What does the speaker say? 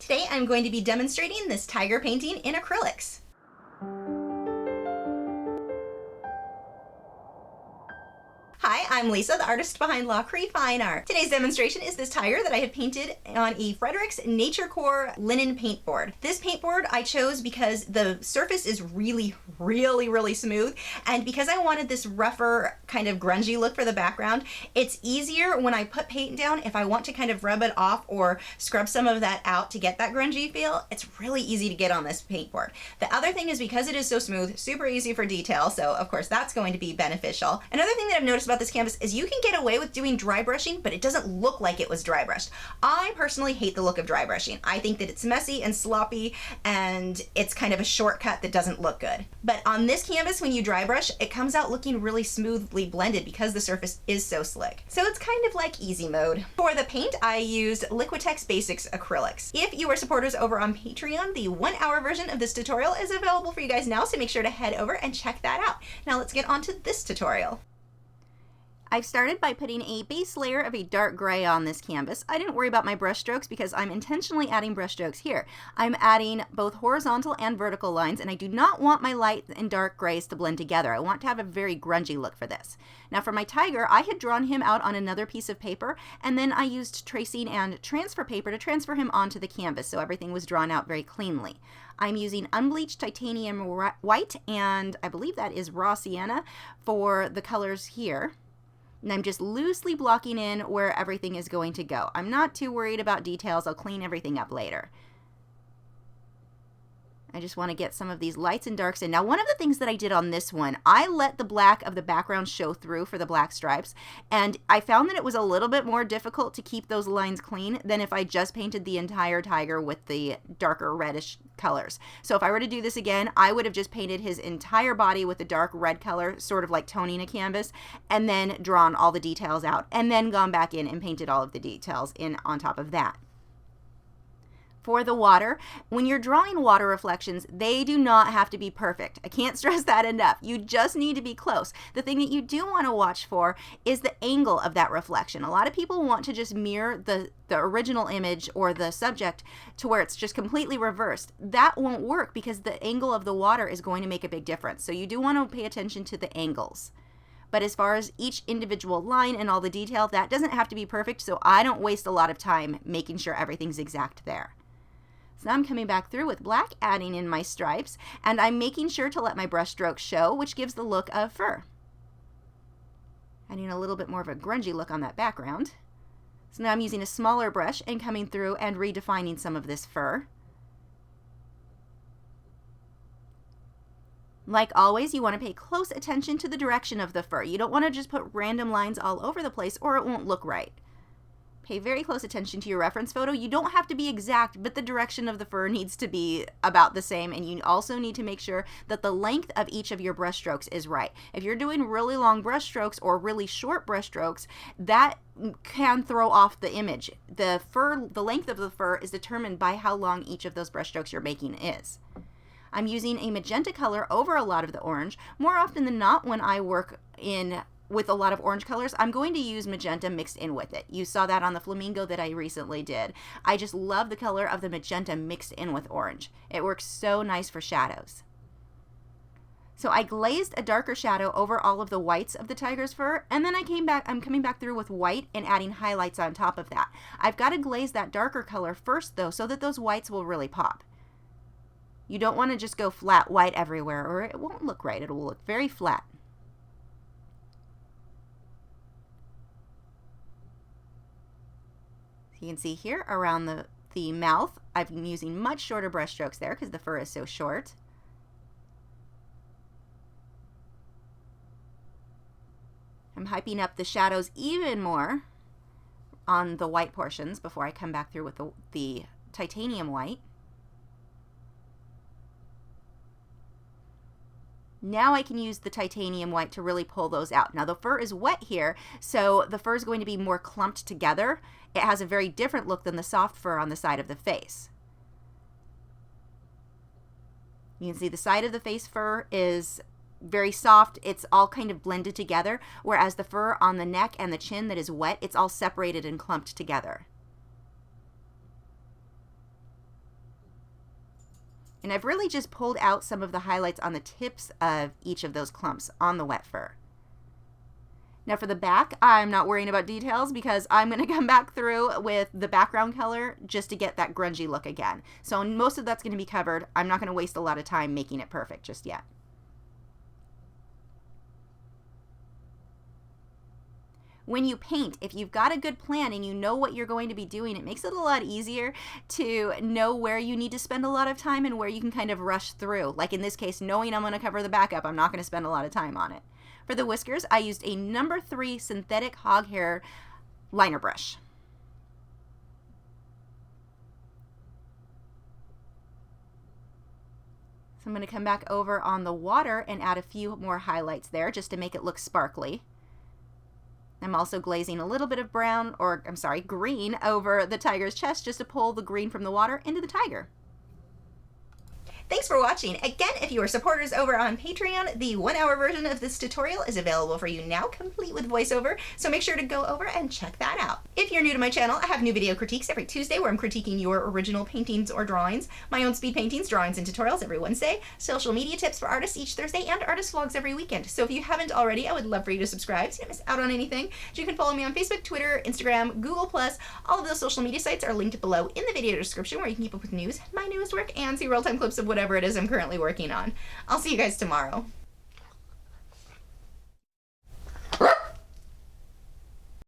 Today I'm going to be demonstrating this tiger painting in acrylics. Hi, I'm Lisa, the artist behind Lachri Fine Art. Today's demonstration is this tiger that I have painted on a Fredrix Nature Core linen paintboard. This paintboard I chose because the surface is really smooth, and because I wanted this rougher kind of grungy look for the background, it's easier when I put paint down if I want to kind of rub it off or scrub some of that out to get that grungy feel. It's really easy to get on this paintboard. The other thing is because it is so smooth, super easy for detail, so of course that's going to be beneficial. Another thing that I've noticed about this canvas is you can get away with doing dry brushing, but it doesn't look like it was dry brushed. I personally hate the look of dry brushing. I think that it's messy and sloppy and it's kind of a shortcut that doesn't look good. But on this canvas, when you dry brush, it comes out looking really smoothly blended because the surface is so slick. So it's kind of like easy mode. For the paint, I used Liquitex Basics acrylics. If you are supporters over on Patreon, the 1-hour version of this tutorial is available for you guys now, so make sure to head over and check that out. Now let's get on to this tutorial. I've started by putting a base layer of a dark gray on this canvas. I didn't worry about my brush strokes because I'm intentionally adding brush strokes here. I'm adding both horizontal and vertical lines, and I do not want my light and dark grays to blend together. I want to have a very grungy look for this. Now for my tiger, I had drawn him out on another piece of paper, and then I used tracing and transfer paper to transfer him onto the canvas, so everything was drawn out very cleanly. I'm using unbleached titanium white, and I believe that is raw sienna for the colors here. And I'm just loosely blocking in where everything is going to go. I'm not too worried about details. I'll clean everything up later. I just want to get some of these lights and darks in. Now, one of the things that I did on this one, I let the black of the background show through for the black stripes, and I found that it was a little bit more difficult to keep those lines clean than if I just painted the entire tiger with the darker reddish colors. So if I were to do this again, I would have just painted his entire body with the dark red color, sort of like toning a canvas, and then drawn all the details out, and then gone back in and painted all of the details in on top of that. For the water, when you're drawing water reflections, they do not have to be perfect. I can't stress that enough. You just need to be close. The thing that you do want to watch for is the angle of that reflection. A lot of people want to just mirror the original image or the subject to where it's just completely reversed. That won't work because the angle of the water is going to make a big difference. So you do want to pay attention to the angles. But as far as each individual line and all the detail, that doesn't have to be perfect, so I don't waste a lot of time making sure everything's exact there. So now I'm coming back through with black, adding in my stripes, and I'm making sure to let my brush strokes show, which gives the look of fur. Adding a little bit more of a grungy look on that background. So now I'm using a smaller brush and coming through and redefining some of this fur. Like always, you want to pay close attention to the direction of the fur. You don't want to just put random lines all over the place or it won't look right. Pay very close attention to your reference photo. You don't have to be exact, but the direction of the fur needs to be about the same, and you also need to make sure that the length of each of your brush strokes is right. If you're doing really long brush strokes or really short brush strokes, that can throw off the image. The length of the fur is determined by how long each of those brush strokes you're making is. I'm using a magenta color over a lot of the orange. More often than not, when I work with a lot of orange colors, I'm going to use magenta mixed in with it. You saw that on the flamingo that I recently did. I just love the color of the magenta mixed in with orange. It works so nice for shadows. So I glazed a darker shadow over all of the whites of the tiger's fur, and then I'm coming back through with white and adding highlights on top of that. I've got to glaze that darker color first though, so that those whites will really pop. You don't want to just go flat white everywhere or it won't look right. It will look very flat. You can see here around the mouth, I'm using much shorter brush strokes there because the fur is so short. I'm hyping up the shadows even more on the white portions before I come back through with the titanium white. Now I can use the titanium white to really pull those out. Now the fur is wet here, so the fur is going to be more clumped together. It has a very different look than the soft fur on the side of the face. You can see the side of the face fur is very soft. It's all kind of blended together, whereas the fur on the neck and the chin that is wet, it's all separated and clumped together. And I've really just pulled out some of the highlights on the tips of each of those clumps on the wet fur. Now for the back, I'm not worrying about details because I'm going to come back through with the background color just to get that grungy look again. So most of that's going to be covered. I'm not going to waste a lot of time making it perfect just yet. When you paint, if you've got a good plan and you know what you're going to be doing, it makes it a lot easier to know where you need to spend a lot of time and where you can kind of rush through. Like in this case, knowing I'm going to cover the back up, I'm not going to spend a lot of time on it. For the whiskers, I used a No. 3 synthetic hog hair liner brush. So I'm going to come back over on the water and add a few more highlights there just to make it look sparkly. I'm also glazing a little bit of brown, or I'm sorry, green over the tiger's chest just to pull the green from the water into the tiger. Thanks for watching. Again, if you are supporters over on Patreon, the 1-hour version of this tutorial is available for you now, complete with voiceover, so make sure to go over and check that out. If you're new to my channel, I have new video critiques every Tuesday where I'm critiquing your original paintings or drawings, my own speed paintings, drawings, and tutorials every Wednesday, social media tips for artists each Thursday, and artist vlogs every weekend. So if you haven't already, I would love for you to subscribe so you don't miss out on anything. You can follow me on Facebook, Twitter, Instagram, Google+. All of those social media sites are linked below in the video description where you can keep up with news, my newest work, and see real-time clips of whatever it is I'm currently working on. I'll see you guys tomorrow.